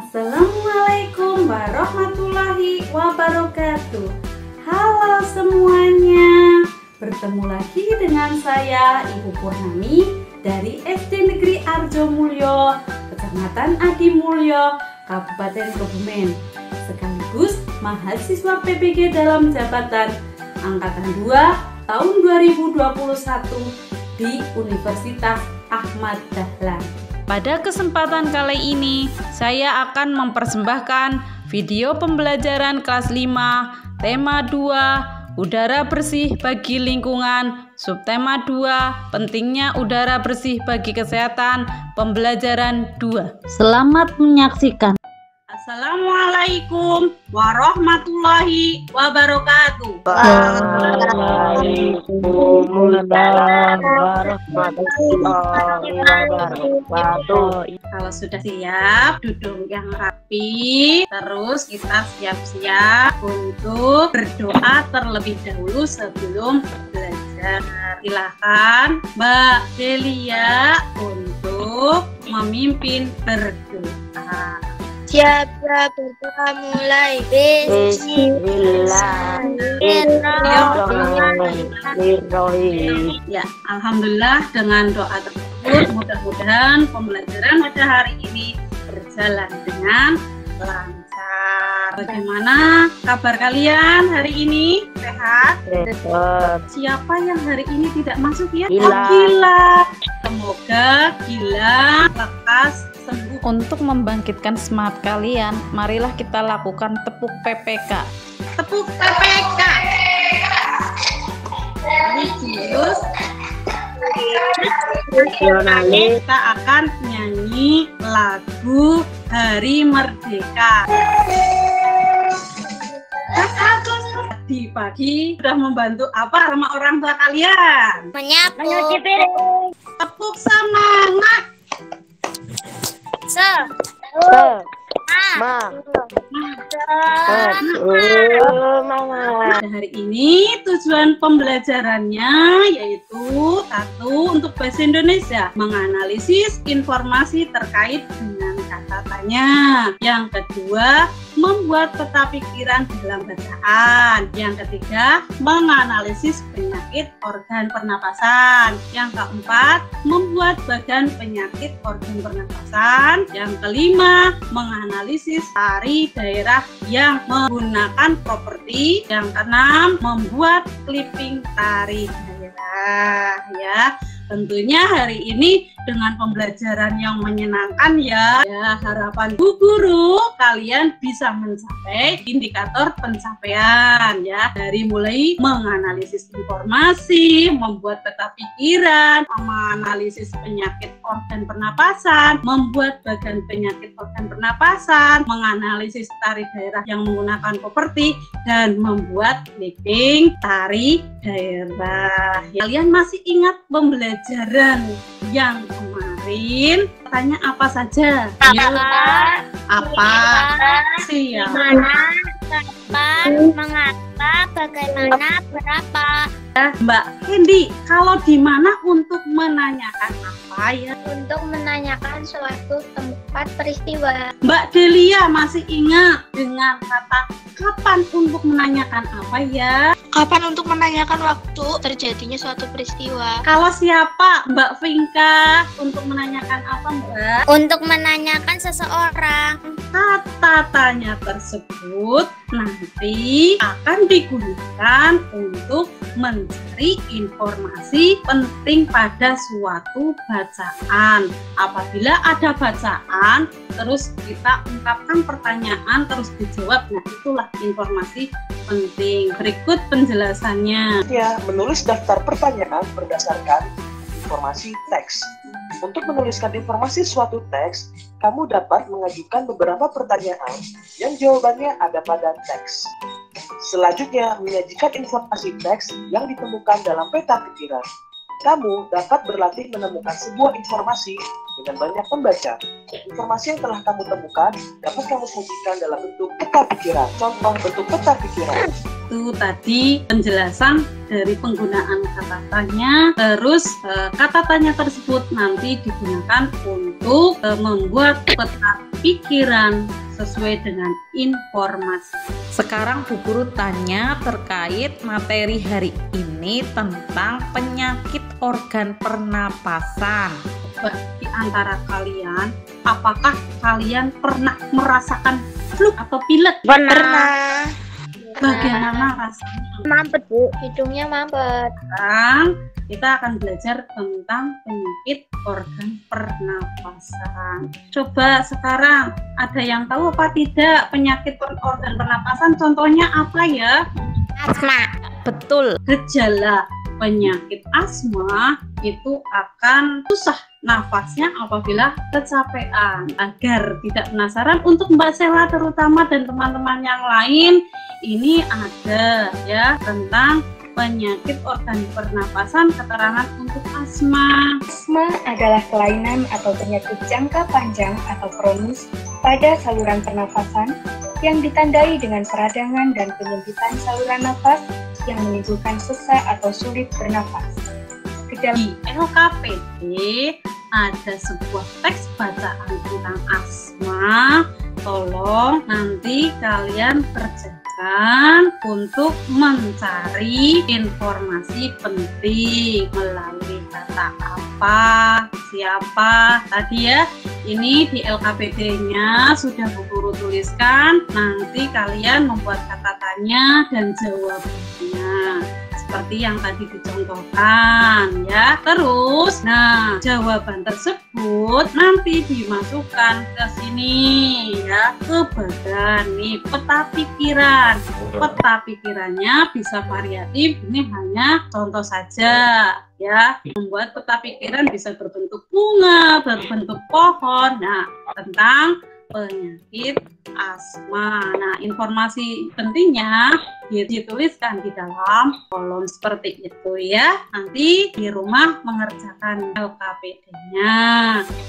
Assalamualaikum warahmatullahi wabarakatuh. Halo semuanya, bertemu lagi dengan saya Ibu Purnami dari SD Negeri Arjomulyo, Kecamatan Adimulyo, Kabupaten Kebumen, sekaligus mahasiswa PPG dalam jabatan Angkatan 2 tahun 2021 di Universitas Ahmad Dahlan. Pada kesempatan kali ini, saya akan mempersembahkan video pembelajaran kelas 5, tema 2, udara bersih bagi lingkungan, subtema 2, pentingnya udara bersih bagi kesehatan, pembelajaran 2. Selamat menyaksikan. Assalamualaikum warahmatullahi wabarakatuh. Waalaikumsalam warahmatullahi wabarakatuh. Kalau sudah siap, duduk yang rapi. Terus kita siap-siap untuk berdoa terlebih dahulu sebelum belajar. Silakan Mbak Delia untuk memimpin berdoa. Siap-siap berdoa mulai. Bismillahirrahmanirrahim. Ya, alhamdulillah dengan doa tersebut mudah-mudahan pembelajaran pada hari ini berjalan dengan lancar. Bagaimana kabar kalian hari ini? Sehat? Siapa yang hari ini tidak masuk ya? Gila. Semoga Gila lekas sembuh. Untuk membangkitkan semangat kalian, marilah kita lakukan tepuk PPK. Tepuk PPK. Religius. Kita akan nyanyi lagu Hari Merdeka. Di pagi sudah membantu apa sama orang tua kalian? Menyapu. Tepuk semangat. Hari ini tujuan pembelajarannya yaitu satu, untuk bahasa Indonesia, menganalisis informasi terkait dengan kata tanya. Yang kedua, membuat peta pikiran dalam bacaan. Yang ketiga, menganalisis penyakit organ pernapasan. Yang keempat, membuat bagan penyakit organ pernapasan. Yang kelima, menganalisis tari daerah yang menggunakan properti. Yang keenam, membuat clipping tari daerah. Ya, tentunya hari ini dengan pembelajaran yang menyenangkan ya. Harapan Bu Guru kalian bisa mencapai indikator pencapaian ya. Dari mulai menganalisis informasi, membuat peta pikiran, menganalisis penyakit organ pernapasan, membuat bagan penyakit organ pernapasan, menganalisis tari daerah yang menggunakan properti, dan membuat clipping tari daerah. Kalian masih ingat pembelajaran yang kemarin? Tanya apa saja? Apa? Siapa? Kapan? Mengapa? Bagaimana? Berapa? Mbak Hendy, kalau di mana untuk menanyakan apa ya? Untuk menanyakan suatu tempat peristiwa. Mbak Delia masih ingat dengan kata kapan untuk menanyakan apa ya? Kapan untuk menanyakan waktu terjadinya suatu peristiwa. Kalau siapa? Mbak Vinka untuk menanyakan apa, Mbak? Untuk menanyakan seseorang. Kata tanya tersebut nanti akan digunakan untuk mencari informasi penting pada suatu bacaan. Apabila ada bacaan, terus kita ungkapkan pertanyaan, terus dijawab, nah itulah informasi penting. Berikut penjelasannya. Ya, menulis daftar pertanyaan berdasarkan informasi teks. Untuk menuliskan informasi suatu teks, kamu dapat mengajukan beberapa pertanyaan yang jawabannya ada pada teks. Selanjutnya, menyajikan informasi teks yang ditemukan dalam peta pikiran. Kamu dapat berlatih menemukan sebuah informasi dengan banyak membaca. Informasi yang telah kamu temukan dapat kamu sajikan dalam bentuk peta pikiran. Contoh bentuk peta pikiran. Itu tadi penjelasan dari penggunaan kata tanya. Terus kata tanya tersebut nanti digunakan untuk membuat peta pikiran sesuai dengan informasi. Sekarang Bu Guru tanya terkait materi hari ini tentang penyakit organ pernapasan. Di antara kalian, apakah kalian pernah merasakan flu atau pilek? Pernah. Bagaimana rasanya? Mampet, Bu. Hidungnya mampet. Sekarang kita akan belajar tentang penyakit organ pernapasan. Coba sekarang, ada yang tahu apa tidak penyakit organ pernapasan? Contohnya apa ya? Asma. Betul. Gejala penyakit asma itu akan susah nafasnya apabila kecapean. Agar tidak penasaran, untuk Mbak Sela terutama dan teman-teman yang lain, ini ada ya tentang penyakit organ pernapasan, keterangan untuk asma. Asma adalah kelainan atau penyakit jangka panjang atau kronis pada saluran pernafasan yang ditandai dengan peradangan dan penyempitan saluran nafas yang menimbulkan sesak atau sulit bernafas. Di LKPD ada sebuah teks bacaan tentang asma. Tolong nanti kalian kerjakan untuk mencari informasi penting melalui kata apa, siapa tadi ya. Ini di LKPD-nya sudah Bu Guru tuliskan. Nanti kalian membuat kata tanya dan jawabannya seperti yang tadi dicontohkan ya. Terus, nah jawaban tersebut nanti dimasukkan ke sini ya, ke badan nih peta pikiran. Peta pikirannya bisa variatif, ini hanya contoh saja ya. Membuat peta pikiran bisa berbentuk bunga, berbentuk pohon. Nah, tentang penyakit asma. Nah, informasi pentingnya dituliskan di dalam kolom seperti itu ya. Nanti di rumah mengerjakan LKPD-nya.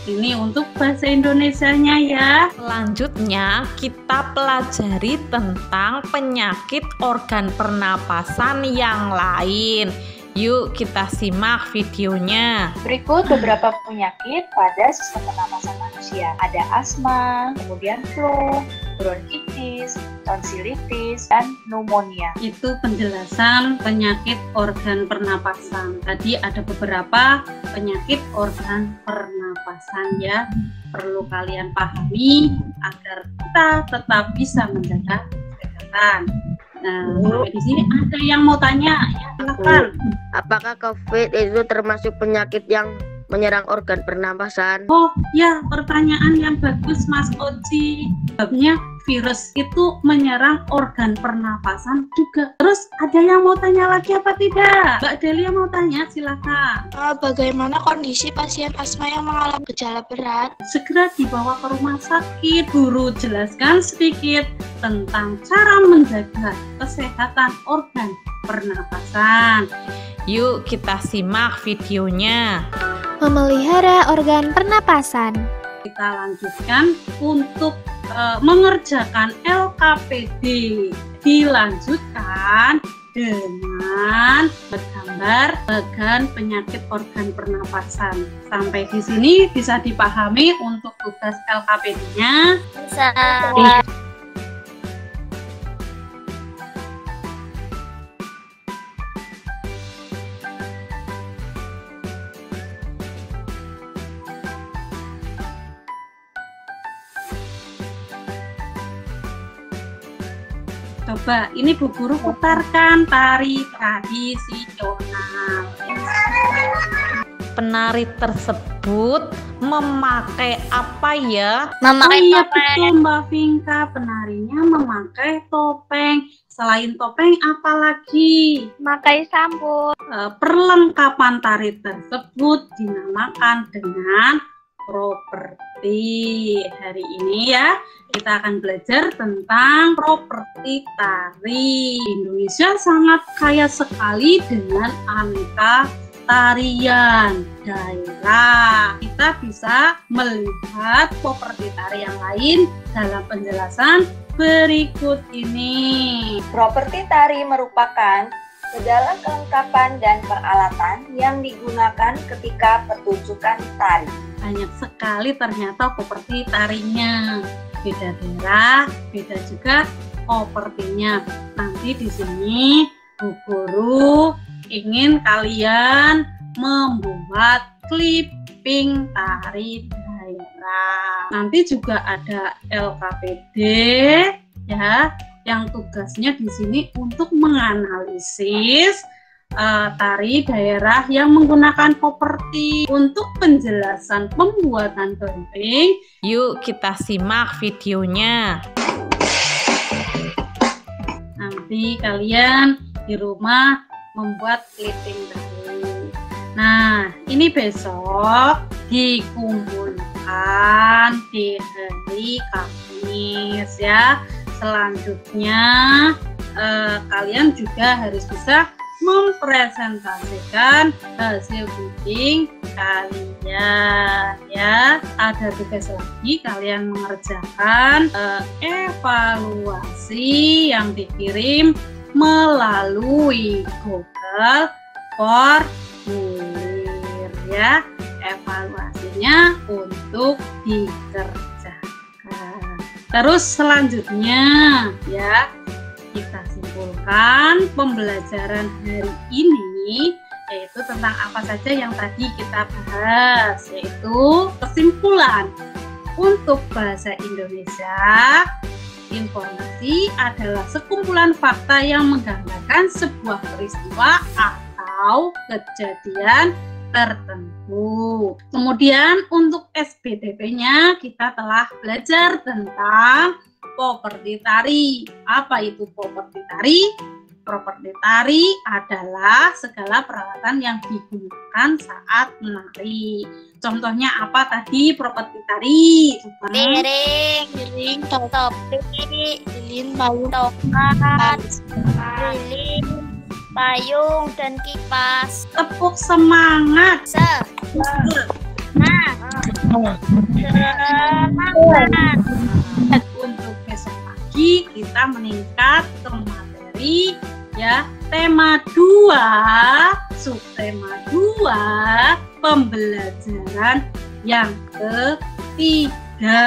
Ini untuk bahasa Indonesianya ya. Selanjutnya kita pelajari tentang penyakit organ pernapasan yang lain. Yuk kita simak videonya. Berikut beberapa penyakit pada sistem pernapasan manusia. Ada asma, kemudian flu, bronkitis, tonsilitis, dan pneumonia. Itu penjelasan penyakit organ pernapasan. Tadi ada beberapa penyakit organ pernapasan ya. Perlu kalian pahami agar kita tetap bisa menjaga kesehatan. Nah, sampai di sini ada yang mau tanya ya, silakan. Apakah COVID itu termasuk penyakit yang menyerang organ pernapasan? Oh ya, pertanyaan yang bagus Mas Oji. Sebabnya virus itu menyerang organ pernapasan juga. Terus ada yang mau tanya lagi apa tidak? Mbak Delia mau tanya, silakan. Bagaimana kondisi pasien asma yang mengalami gejala berat? Segera dibawa ke rumah sakit. Guru jelaskan sedikit tentang cara menjaga kesehatan organ pernapasan. Yuk kita simak videonya. Memelihara organ pernapasan. Kita lanjutkan untuk mengerjakan LKPD. Dilanjutkan dengan bergambar bagan penyakit organ pernapasan. Sampai di sini bisa dipahami untuk tugas LKPD-nya? Bisa. Coba ini Bu Guru putarkan tari tradisional. Penari tersebut memakai apa ya? Memakai iya topeng. betul Mbak Vinka, penarinya memakai topeng. Selain topeng apa lagi? Memakai sambut. Perlengkapan tari tersebut dinamakan dengan properti. Hari ini ya kita akan belajar tentang properti tari. Indonesia sangat kaya sekali dengan aneka tarian daerah. Kita bisa melihat properti tari yang lain dalam penjelasan berikut ini. Properti tari merupakan segala kelengkapan dan peralatan yang digunakan ketika pertunjukan tari. banyak sekali ternyata properti tarinya. Beda daerah, beda juga propertinya. Nanti di sini Bu Guru ingin kalian membuat clipping tari daerah. Nanti juga ada LKPD ya, yang tugasnya di sini untuk menganalisis tari daerah yang menggunakan properti. Untuk penjelasan pembuatan clipping, Yuk kita simak videonya. Nanti kalian di rumah membuat clipping tadi. Nah, ini besok dikumpulkan di hari Kamis ya. Selanjutnya kalian juga harus bisa mempresentasikan hasil clipping kalian ya. Ada tugas lagi, kalian mengerjakan evaluasi yang dikirim melalui Google Formulir ya. Evaluasinya untuk dikerjakan. Terus selanjutnya ya, kita simpulkan pembelajaran hari ini, yaitu tentang apa saja yang tadi kita bahas, yaitu kesimpulan. Untuk bahasa Indonesia, informasi adalah sekumpulan fakta yang menggambarkan sebuah peristiwa atau kejadian tertentu. Kemudian untuk SBTP-nya kita telah belajar tentang properti tari. Apa itu properti tari? Properti tari adalah segala peralatan yang digunakan saat menari. Contohnya apa tadi properti tari? Piring, topi, lilin, payung, tongkat, lilin, payung, dan kipas. Tepuk semangat. Semangat. Untuk besok pagi kita meningkat ke materi ya, tema 2, subtema 2, pembelajaran yang ketiga.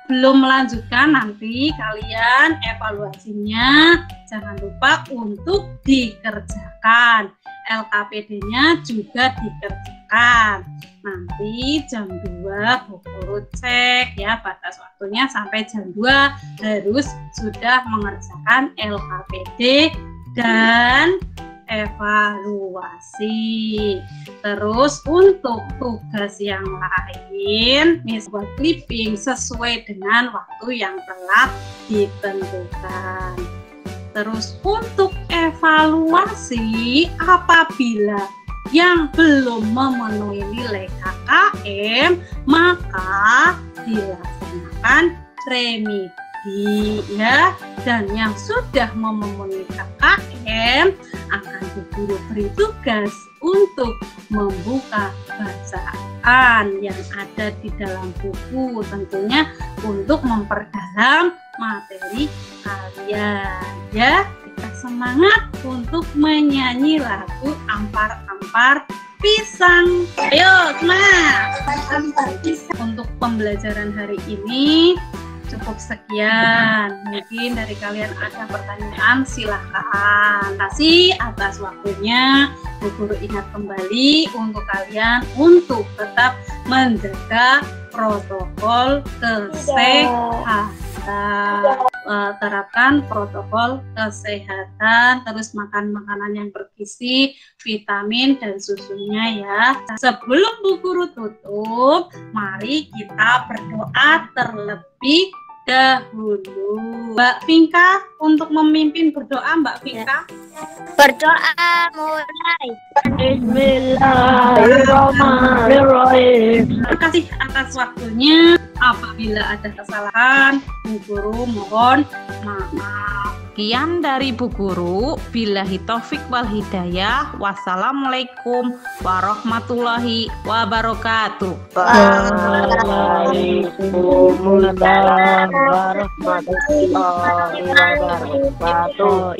Belum melanjutkan, nanti kalian evaluasinya jangan lupa untuk dikerjakan. LKPD-nya juga dikerjakan. Nanti jam 2 Bu Guru cek ya, batas waktunya sampai jam 2 harus sudah mengerjakan LKPD dan evaluasi. Terus untuk tugas yang lain, buat clipping sesuai dengan waktu yang telah ditentukan. Terus untuk evaluasi, apabila yang belum memenuhi nilai KKM, maka dilaksanakan remedi ya. Dan yang sudah memenuhi KKM akan diberi beri tugas untuk membuka bacaan yang ada di dalam buku, tentunya untuk memperdalam materi kalian ya. Kita semangat untuk menyanyi lagu Ampar-Ampar Pisang. Ayo semangat. Untuk pembelajaran hari ini cukup sekian. Mungkin dari kalian ada pertanyaan, silahkan. Kasih atas waktunya. Bu Guru ingat kembali untuk kalian untuk tetap menjaga protokol kesehatan. Terapkan protokol kesehatan, terus makan makanan yang bergizi, vitamin dan susunya ya. Sebelum Bu Guru tutup, mari kita berdoa terlebih dahulu. Mbak Vinka untuk memimpin berdoa, Mbak Vinka. Berdoa mulai. Bismillahirrahmanirrahim. Terima kasih atas waktunya. Apabila ada kesalahan, Bu Guru mohon maaf. Sekian dari Bu Guru. Billahi taufik wal hidayah. Wassalamualaikum warahmatullahi wabarakatuh. Waalaikumsalam warahmatullahi wabarakatuh.